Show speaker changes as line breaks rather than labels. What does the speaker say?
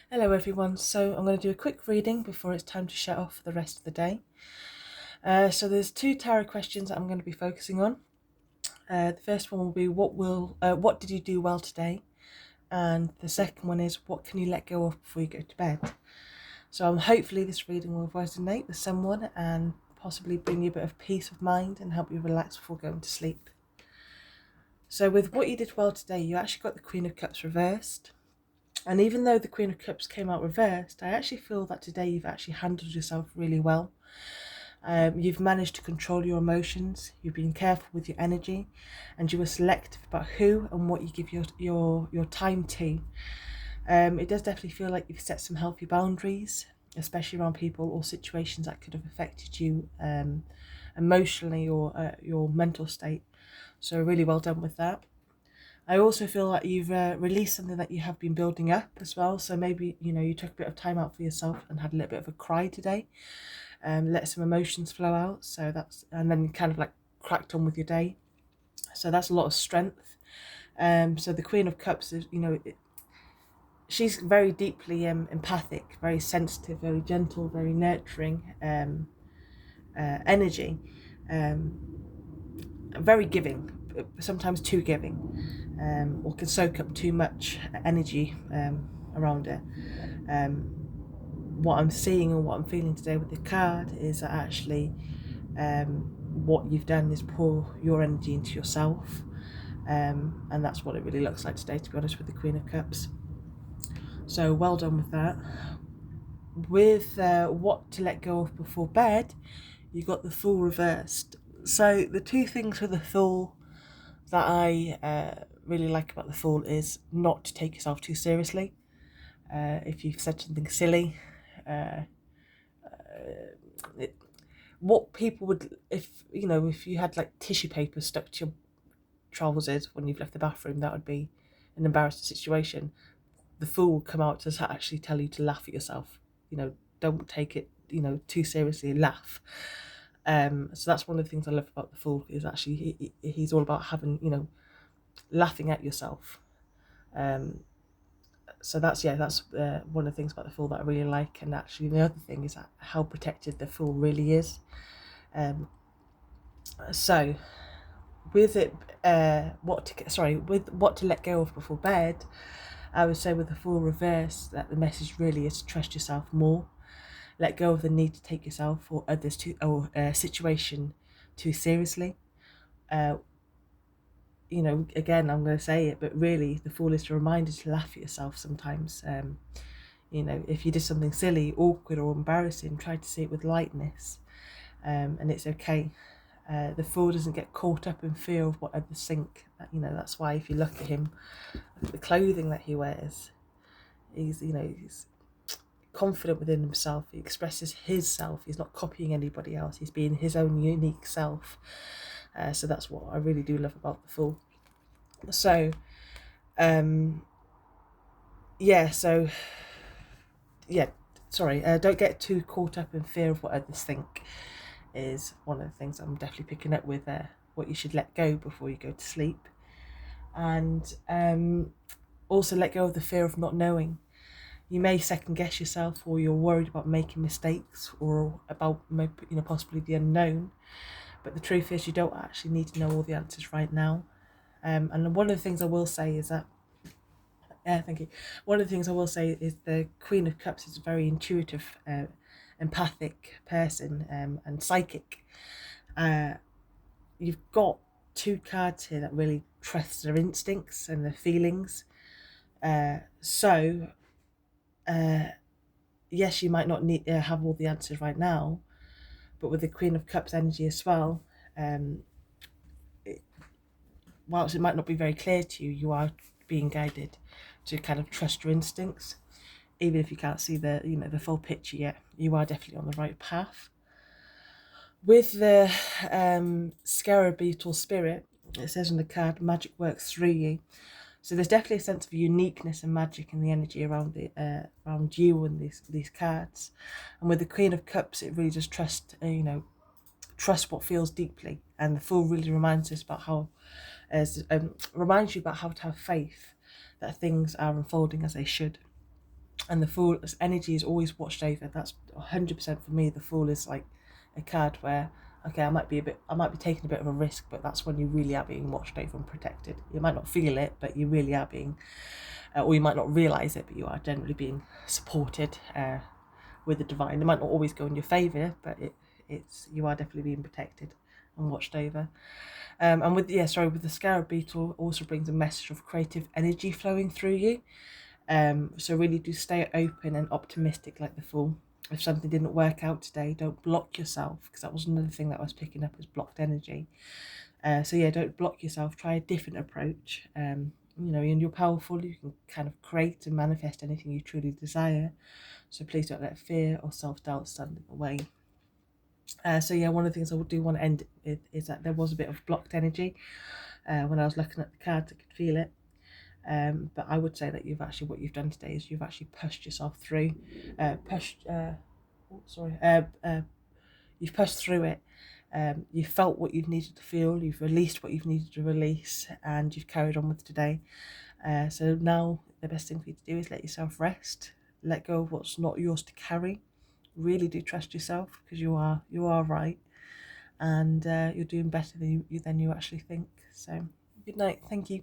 Hello everyone, so I'm going to do a quick reading before it's time to shut off for the rest of the day. So there's two tarot questions that I'm going to be focusing on. The first one will be what did you do well today? And the second one is what can you let go of before you go to bed? So hopefully this reading will resonate with someone and possibly bring you a bit of peace of mind and help you relax before going to sleep. So with what you did well today, you actually got the Queen of Cups reversed. And even though the Queen of Cups came out reversed, I actually feel that today you've actually handled yourself really well. You've managed to control your emotions, you've been careful with your energy, and you were selective about who and what you give your time to. It does definitely feel like you've set some healthy boundaries, especially around people or situations that could have affected you emotionally or your mental state. So really well done with that. I also feel like you've released something that you have been building up as well. So maybe, you took a bit of time out for yourself and had a little bit of a cry today. Let some emotions flow out. And then kind of like cracked on with your day. So that's a lot of strength. So the Queen of Cups is, she's very deeply empathic, very sensitive, very gentle, very nurturing energy. Um, Very giving, sometimes too giving, or can soak up too much energy around it. Um, what I'm seeing and what I'm feeling today with the card is that actually what you've done is pour your energy into yourself. And that's what it really looks like today, to be honest, with the Queen of Cups. So well done with that. With what to let go of before bed, you got the Fool reversed. So the two things with the Fool that I really like about the Fool is not to take yourself too seriously. If you've said something silly, uh, it, what people would, if you had like tissue paper stuck to your trousers when you've left the bathroom, that would be an embarrassing situation. The Fool will come out to actually tell you to laugh at yourself. Don't take it, too seriously. Laugh. So that's one of the things I love about the Fool, is actually he's all about having, laughing at yourself. So that's one of the things about the Fool that I really like. And actually the other thing is that how protected the Fool really is. So with it, with what to let go of before bed, I would say with the Fool reverse that the message really is to trust yourself more. Let go of the need to take yourself or others to or a situation too seriously. Uh, again, I'm going to say it, but really, the Fool is to remind you to laugh at yourself sometimes. If you did something silly, awkward, or embarrassing, try to see it with lightness, and it's okay. The Fool doesn't get caught up in fear of what others think. That's why if you look at him, look at the clothing that he wears, he's confident within himself. He expresses his self. He's not copying anybody else. He's being his own unique self. So that's what I really do love about the Fool. So, um, yeah. So, yeah. Sorry. Don't get too caught up in fear of what others think. Is one of the things I'm definitely picking up with what you should let go before you go to sleep, and also let go of the fear of not knowing. You may second guess yourself, or you're worried about making mistakes, or about possibly the unknown. But the truth is, you don't actually need to know all the answers right now. And one of the things I will say is that, yeah, thank you. One of the things I will say is the Queen of Cups is a very intuitive, empathic person, and psychic. Uh, you've got two cards here that really trust their instincts and their feelings. So yes, you might not need have all the answers right now, but with the Queen of Cups energy as well, um, whilst it might not be very clear to you, you are being guided to kind of trust your instincts, even if you can't see the full picture yet. You are definitely on the right path. With the Scarab Beetle Spirit, it says on the card, magic works through you. So there's definitely a sense of uniqueness and magic in the energy around you and these cards. And with the Queen of Cups, it really just trust what feels deeply. And the Fool really reminds us about reminds you about how to have faith that things are unfolding as they should. And the Fool's energy is always watched over. That's 100% for me. The Fool is like a card where, okay, I might be taking a bit of a risk, but that's when you really are being watched over and protected. You might not feel it, but you really are being, or you might not realise it, but you are generally being supported with the divine. It might not always go in your favour, but you are definitely being protected and watched over. And with the scarab beetle also brings a message of creative energy flowing through you. So really do stay open and optimistic like the Fool. If something didn't work out today, don't block yourself, because that was another thing that I was picking up as blocked energy. So yeah, don't block yourself. Try a different approach. And you're powerful. You can kind of create and manifest anything you truly desire. So please don't let fear or self-doubt stand in the way. So yeah, one of the things I do want to end with is that there was a bit of blocked energy. When I was looking at the cards, I could feel it. But I would say that what you've done today is you've actually pushed yourself through, you've pushed through it. You've felt what you've needed to feel, you've released what you've needed to release, and you've carried on with today. So now the best thing for you to do is let yourself rest, let go of what's not yours to carry. Really do trust yourself, because you are right, and you're doing better than you actually think. So good night. Thank you.